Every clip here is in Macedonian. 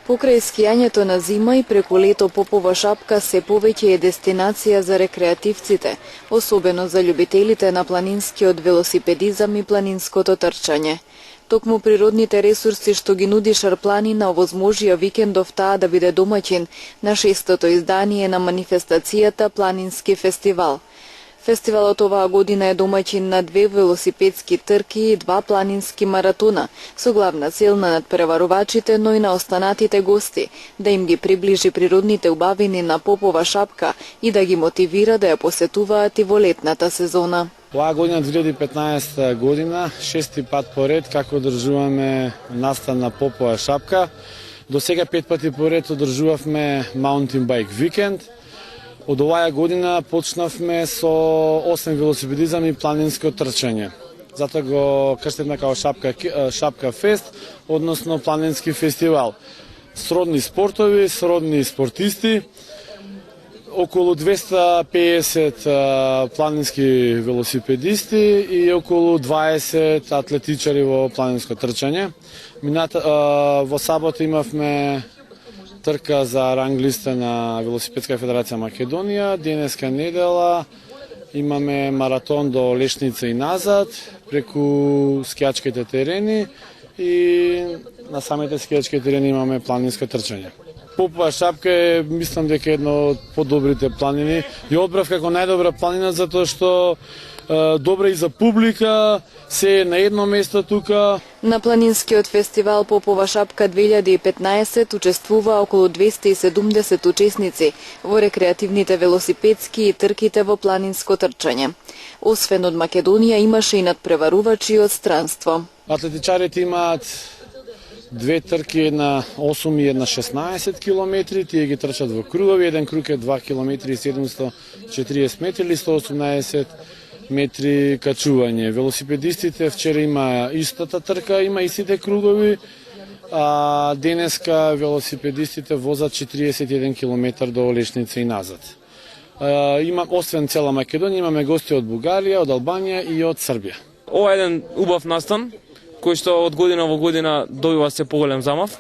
Покрај скијањето на зима и преку лето Попова шапка се повеќе е дестинација за рекреативците, особено за љубителите на планинскиот велосипедизам и планинското трчање. Токму природните ресурси што ги нуди Шарпланина овозможија викендов таа да биде домаќин на 6-тото издание на манифестацијата Планински фестивал. Фестивалот оваа година е домаќин на 2 велосипедски трки и 2 планински маратона, со главна цел на надпреварувачите, но и на останатите гости, да им ги приближи природните убавини на Попова шапка и да ги мотивира да ја посетуваат и во летната сезона. Оваа година, 2015 година, 6-ти пат поред како одржуваме настан на Попова шапка. До сега 5 пати поред одржувавме Mountain Bike Weekend. Од оваа година почнавме со 8 велосипедизам и планинско трчање. Затоа го крстевме како Шапка фест, односно планински фестивал. Сродни спортови, сродни спортисти, околу 250 планински велосипедисти и околу 20 атлетичари во планинско трчање. Во сабота имавме трка за ранглиста на Велосипедска федерација Македонија. Денеска недела имаме маратон до Лешница и назад, преку скијачките терени и на самите скијачки терени имаме планинско трчање. Попова шапка е, мислам дека едно од подобрите планини. Ја одбрав како најдобра планина затоа што добра и за публика, се е на едно место тука. На планинскиот фестивал Попова шапка 2015 учествува околу 270 учесници во рекреативните велосипедски и трките во планинско трчање. Освен од Македонија имаше и надпреварувачи од странство. Атлетичарите имаат 2 трки, една 8 и една 16 километри, тие ги трчат во кругови, еден круг е 2 километри и 740 метри или 118 метри качување. Велосипедистите вчера има истата трка, има истите кругови, а денеска велосипедистите возат 41 километар до Лешница и назад. Освен цела Македонија, имаме гости од Бугарија, од Албанија и од Србија. Ова е еден убав настан, кој што од година во година добива се поголем замав.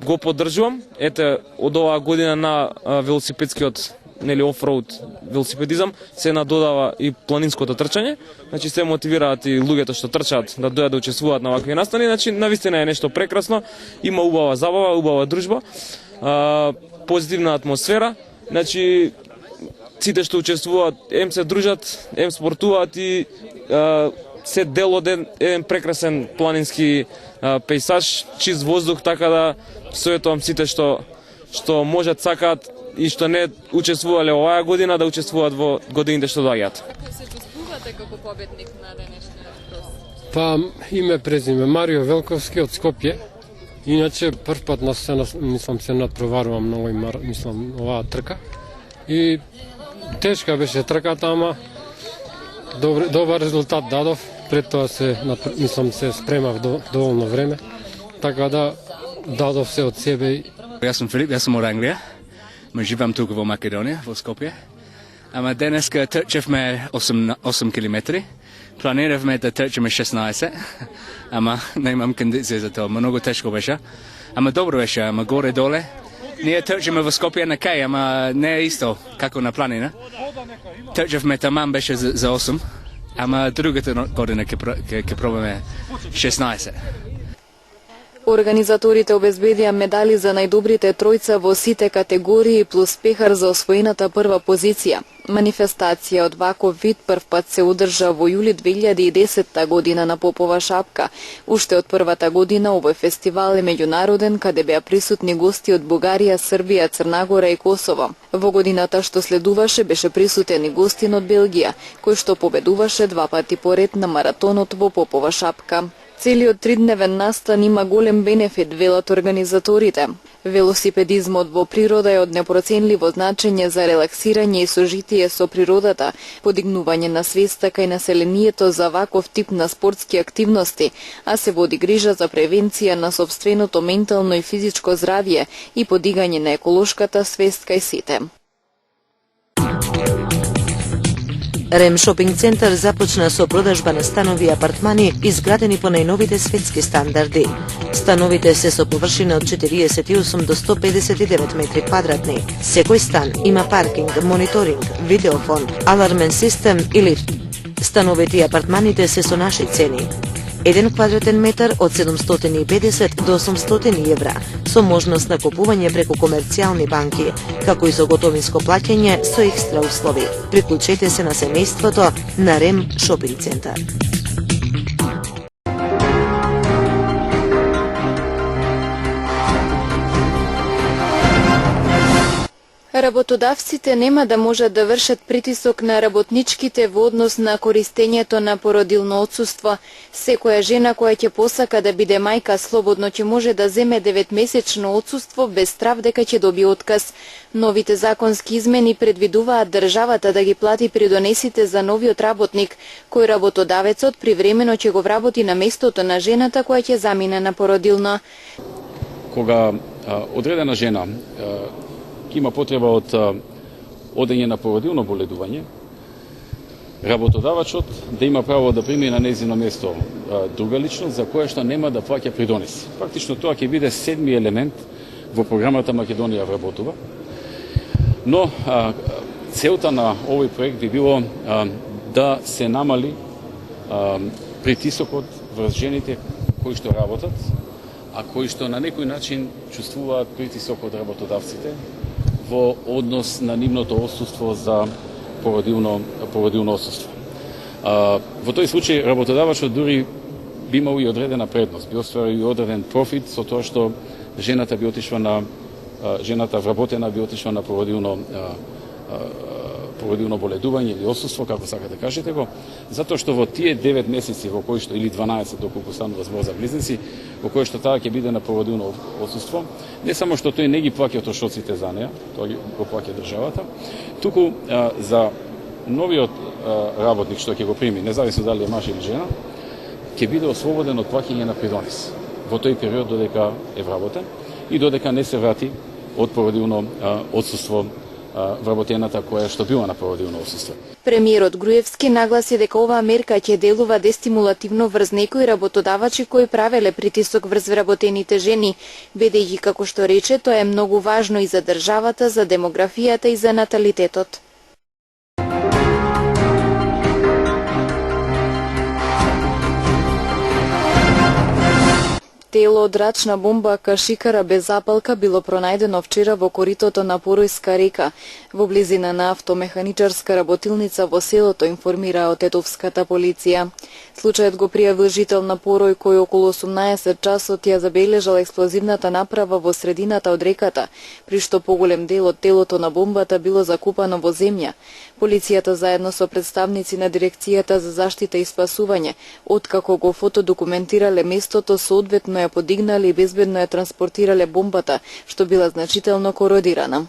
Го поддржувам. Ете, од оваа година на велосипедскиот офроуд велосипедизам се надодава и планинското трчање. Значи се мотивираат и луѓето што трчаат да дојдат да учествуваат на вакви настани. Значи навистина е нешто прекрасно. Има убава забава, убава дружба, позитивна атмосфера. Значи сите што учествуваат ем се дружат, ем спортуваат и се дел од еден прекрасен планински пејсаж, чист воздух, така да советувам сите што можат, сакаат и што не учествувале оваа година да учествуваат во годините што доаѓаат. Како се чувствувате како победник на денешниот крос? Па име презиме Марио Велковски од Скопје. Иначе прв пат мислам се надпреварувам на оваа трка. И тешка беше трката, ама добар резултат дадов. Пред тоа се спремав доволно време. Така да дадов се од себе. Јас сум Филип, јас сум од Англија. Ме живеам тука во Македонија, во Скопје. Ама денеска трчевме 8 километри. Планиравме да трчеме 16, ама немам кондиција за тоа. Многу тешко беше. Ама добро беше, ама горе-доле. Ние трчеме во Скопје на кај, ама не е исто како на планина. Трчевме таман беше за 8, ама другата година ќе пробаме 16. Организаторите обезбедија медали за најдобрите тројца во сите категории плюс пехар за освоената прва позиција. Манифестација од ваков вид прв пат се одржа во јули 2010 година на Попова шапка. Уште од првата година овој фестивал е меѓународен, каде беа присутни гости од Бугарија, Србија, Црна Гора и Косово. Во годината што следуваше беше присутен и гостин од Белгија, кој што победуваше 2 пати поред на маратонот во Попова шапка. Целиот 3-дневен настан има голем бенефит, велат организаторите. Велосипедизмот во природа е од непроценливо значење за релаксирање и сожитие со природата, подигнување на свеста кај населението за ваков тип на спортски активности, а се води грижа за превенција на сопственото ментално и физичко здравје и подигање на еколошката свест кај сите. Рем шопинг центар започна со продажба на станови и апартмани изградени по најновите светски стандарди. Становите се со површина од 48 до 159 метри квадратни. Секој стан има паркинг, мониторинг, видеофон, алармен систем и лифт. Становите и апартманите се со наши цени. 1 квадратен метар од 750 до 800 евра, со можност на купување преку комерцијални банки, како и со готовинско плаќање со екстра услови. Приклучете се на семејството на Рем шопинг центар. Работодавците нема да можат да вршат притисок на работничките во однос на користењето на породилно отсуство. Секоја жена која ќе посака да биде мајка слободно ќе може да земе 9-месечно отсуство без страв дека ќе добие отказ. Новите законски измени предвидуваат државата да ги плати придонесите за новиот работник, кој работодавецот привремено ќе го вработи на местото на жената која ќе замине на породилно. Кога одредена жена има потреба од одење на породилно боледување, работодавачот да има право да прими на нејзино место друга личност за која што нема да плаќа придонеси. Фактично тоа ќе биде седми елемент во програмата Македонија вработува. Но целта на овој проект би било да се намали притисокот врз жените кои што работат, а кои што на некој начин чувствуваат притисок од работодавците во однос на нивното отсуство за породилно отсуство. Во тој случај работодавачот дури би имал и одредена предност, би остварил и одреден профит со тоа што жената вработена би отишла на породилно боледување или отсуство, како сакате кажете го, затоа што во тие 9 месеци во кои што или 12 доколку станува збор за близнаци, во кои што таа ќе биде на породилно отсуство, не само што тој не ги плаќа трошоците за неа, тоа го плаќа државата, туку за новиот работник што ќе го прими, независно дали е маж или жена, ќе биде ослободен од плаќање на придонес во тој период додека е вработен и додека не се врати од породилно отсуство вработената која што била на породилно отсуство. Премиерот Груевски нагласи дека оваа мерка ќе делува дестимулативно врз некои работодавачи кои правеле притисок врз вработените жени, бидејќи како што рече тоа е многу важно и за државата, за демографијата и за наталитетот. Тело од рачна бомба кашикара без запалка било пронајдено вчера во коритото на Поројска река, во близина на автомеханичарска работилница во селото, информира од тетовската полиција. Случајот го пријавил жител на Порој кој околу 18 часот ја забележал експлозивната направа во средината од реката, при што поголем дел од телото на бомбата било закупано во земја. Полицијата заедно со представници на дирекцијата за заштита и спасување, откако го фотодокументирале местото, соодветно ја подигнале и безбедно ја транспортирале бомбата, што била значително кородирана.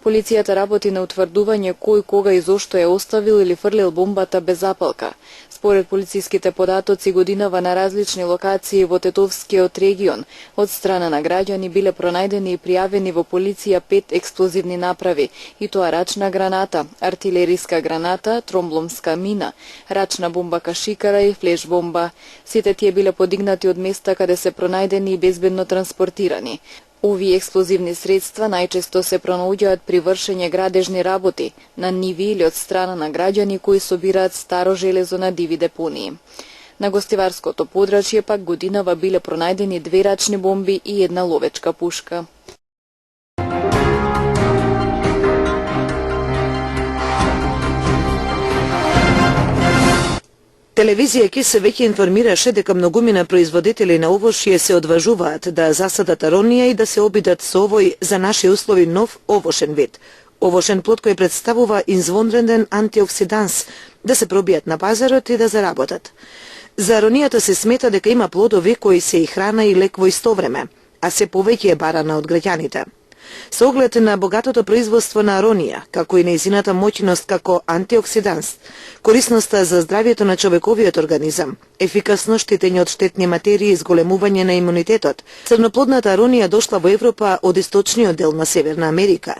Полицијата работи на утврдување кој кога и зошто ја оставил или фрлил бомбата без запалка. Според полициските податоци годинава на различни локации во Тетовскиот регион, од страна на граѓани биле пронајдени и пријавени во полиција 5 експлозивни направи, и тоа рачна граната, артилериска граната, тромбломска мина, рачна бомба кашикара и флеш бомба. Сите тие биле подигнати од места каде се пронајдени и безбедно транспортирани. Овие експлозивни средства најчесто се пронаоѓаат при вршење градежни работи, на ниви или од страна на граѓани кои собираат старо железо на диви депонии. На гостиварското подрачје пак годинава биле пронајдени 2 рачни бомби и 1 ловечка пушка. Телевизија КИС веќе информираше дека многумина производители на овошје се одважуваат да засадат аронија и да се обидат со овој за наши услови нов овошен вид. Овошен плод кој представува извонреден антиоксиданс, да се пробијат на пазарот и да заработат. За аронијата се смета дека има плодови кои се и храна и лек во исто време, а се повеќе е барана од граѓаните. Со оглед на богатото производство на аронија, како и нејзината моќност како антиоксиданс, корисноста за здравието на човековиот организам, ефикасно штитење од штетни материи и зголемување на имунитетот, црноплодната аронија дошла во Европа од источниот дел на Северна Америка,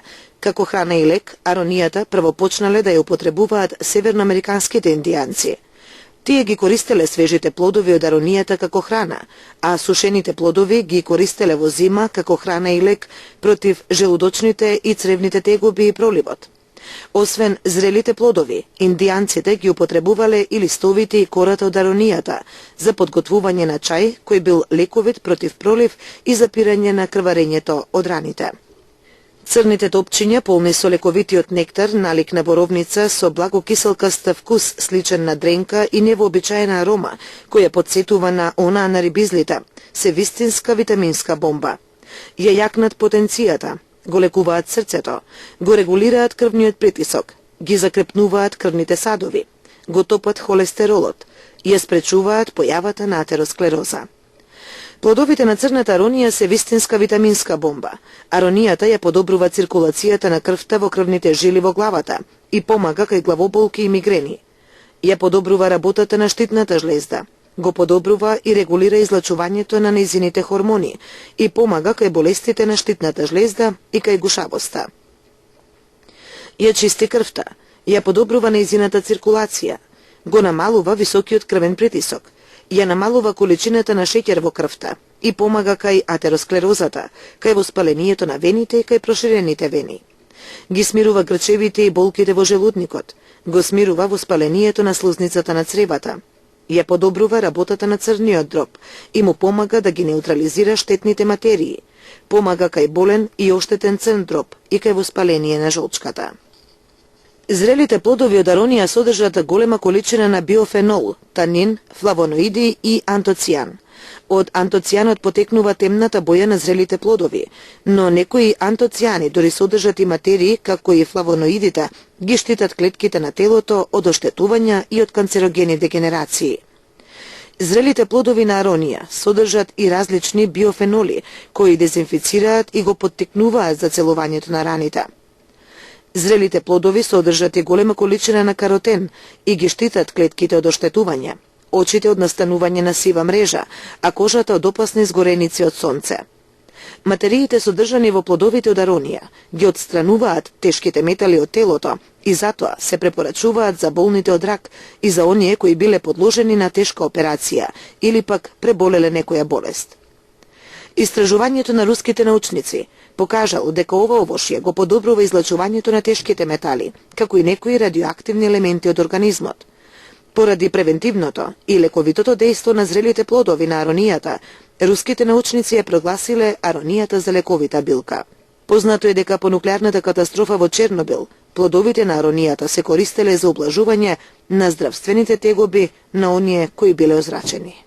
Како храна и лек, аронијата прво почнале да ја употребуваат северноамериканските индијанци. Тие ги користеле свежите плодови од аронијата како храна, а сушените плодови ги користеле во зима како храна и лек против желудочните и цревните тегоби и проливот. Освен зрелите плодови, индијанците ги употребувале и листовите и кората од аронијата за подготвување на чај кој бил лековит против пролив и запирање на крварењето од раните. Црните топчиња полни со лековитиот нектар, налик на боровница со благо киселкаст вкус сличен на дренка и невообичаена арома, која подсетува на онаа на рибизлите, се вистинска витаминска бомба. Ја јакнат потенцијата, го лекуваат срцето, го регулираат крвниот притисок, ги закрепнуваат крвните садови, го топат холестеролот, ја спречуваат појавата на атеросклероза. Плодовите на црната аронија се вистинска витаминска бомба. Аронијата ја подобрува циркулацијата на крвта во крвните жили во главата и помага кај главоболки и мигрени. Ја подобрува работата на штитната жлезда, го подобрува и регулира излачувањето на нејзините хормони и помага кај болестите на штитната жлезда и кај гушавоста. Ја чисти крвта, ја подобрува нејзината циркулација, го намалува високиот крвен притисок, ја намалува количината на шеќер во крвта и помага кај атеросклерозата, кај воспалението на вените и кај проширените вени. Ги смирува грчевите и болките во желудникот, го смирува воспалението на слузницата на цревата, ја подобрува работата на црниот дроб и му помага да ги неутрализира штетните материи, помага кај болен и оштетен црн дроб и кај воспаление на жолчката. Зрелите плодови од аронија содржат голема количина на биофенол, танин, флавоноиди и антоцијан. Од антоцијанот потекнува темната боја на зрелите плодови, но некои антоцијани дори содржат и материи, како и флавоноидите, ги штитат клетките на телото од оштетувања и од канцерогени дегенерации. Зрелите плодови на аронија содржат и различни биофеноли, кои дезинфицираат и го поттикнуваат зацелувањето на раните. Зрелите плодови содржат и голема количина на каротен и ги штитат клетките од оштетување, очите од настанување на сива мрежа, а кожата од опасни згореници од сонце. Материите содржани во плодовите од аронија ги отстрануваат тешките метали од телото и затоа се препорачуваат за болните од рак и за оние кои биле подложени на тешка операција или пак преболеле некоја болест. Истражувањето на руските научници покажало дека ова овошје го подобрува излачувањето на тешките метали, како и некои радиоактивни елементи од организмот. Поради превентивното и лековитото дејство на зрелите плодови на аронијата, руските научници ја прогласиле аронијата за лековита билка. Познато е дека по нуклеарната катастрофа во Чернобил, плодовите на аронијата се користеле за облажување на здравствените тегоби на оние кои биле озрачени.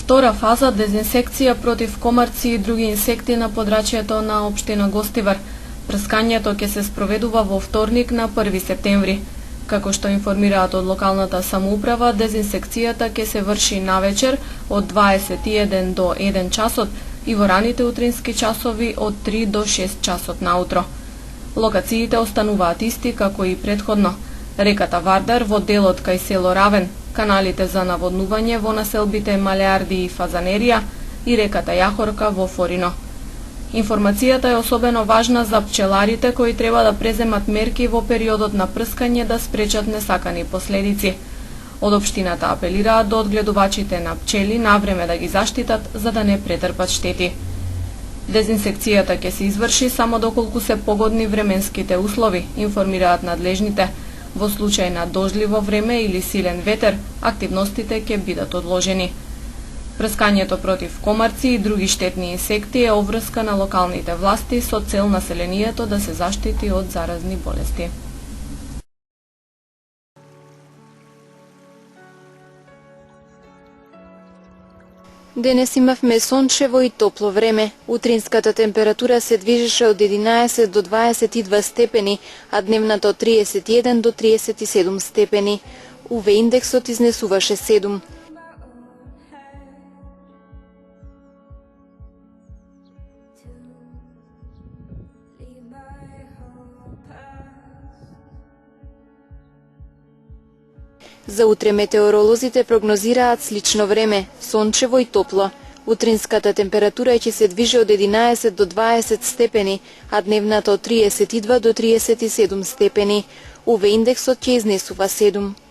Втора фаза – дезинсекција против комарци и други инсекти на подрачјето на општина Гостивар. Прскањето ќе се спроведува во вторник на 1 септември. Како што информираат од локалната самоуправа, дезинсекцијата ќе се врши навечер од 21 до 1 часот и во раните утрински часови од 3 до 6 часот наутро. Локациите остануваат исти како и претходно. Реката Вардар во делот кај село Равен, каналите за наводнување во населбите Малеарди и Фазанерија и реката Јахорка во Форино. Информацијата е особено важна за пчеларите кои треба да преземат мерки во периодот на прскање да спречат несакани последици. Од општината апелираат до одгледувачите на пчели навреме да ги заштитат за да не претрпат штети. Дезинсекцијата ќе се изврши само доколку се погодни временските услови, информираат надлежните. Во случај на дожливо време или силен ветер, активностите ќе бидат одложени. Прскањето против комарци и други штетни инсекти е обврска на локалните власти со цел населението да се заштити од заразни болести. Денес имавме сончево и топло време. Утринската температура се движеше од 11 до 22 степени, а дневната од 31 до 37 степени. УВ индексот изнесуваше 7. За утре метеоролозите прогнозираат слично време, сончево и топло. Утринската температура ќе се движи од 11 до 20 степени, а дневната од 32 до 37 степени. УВ индексот ќе изнесува 7.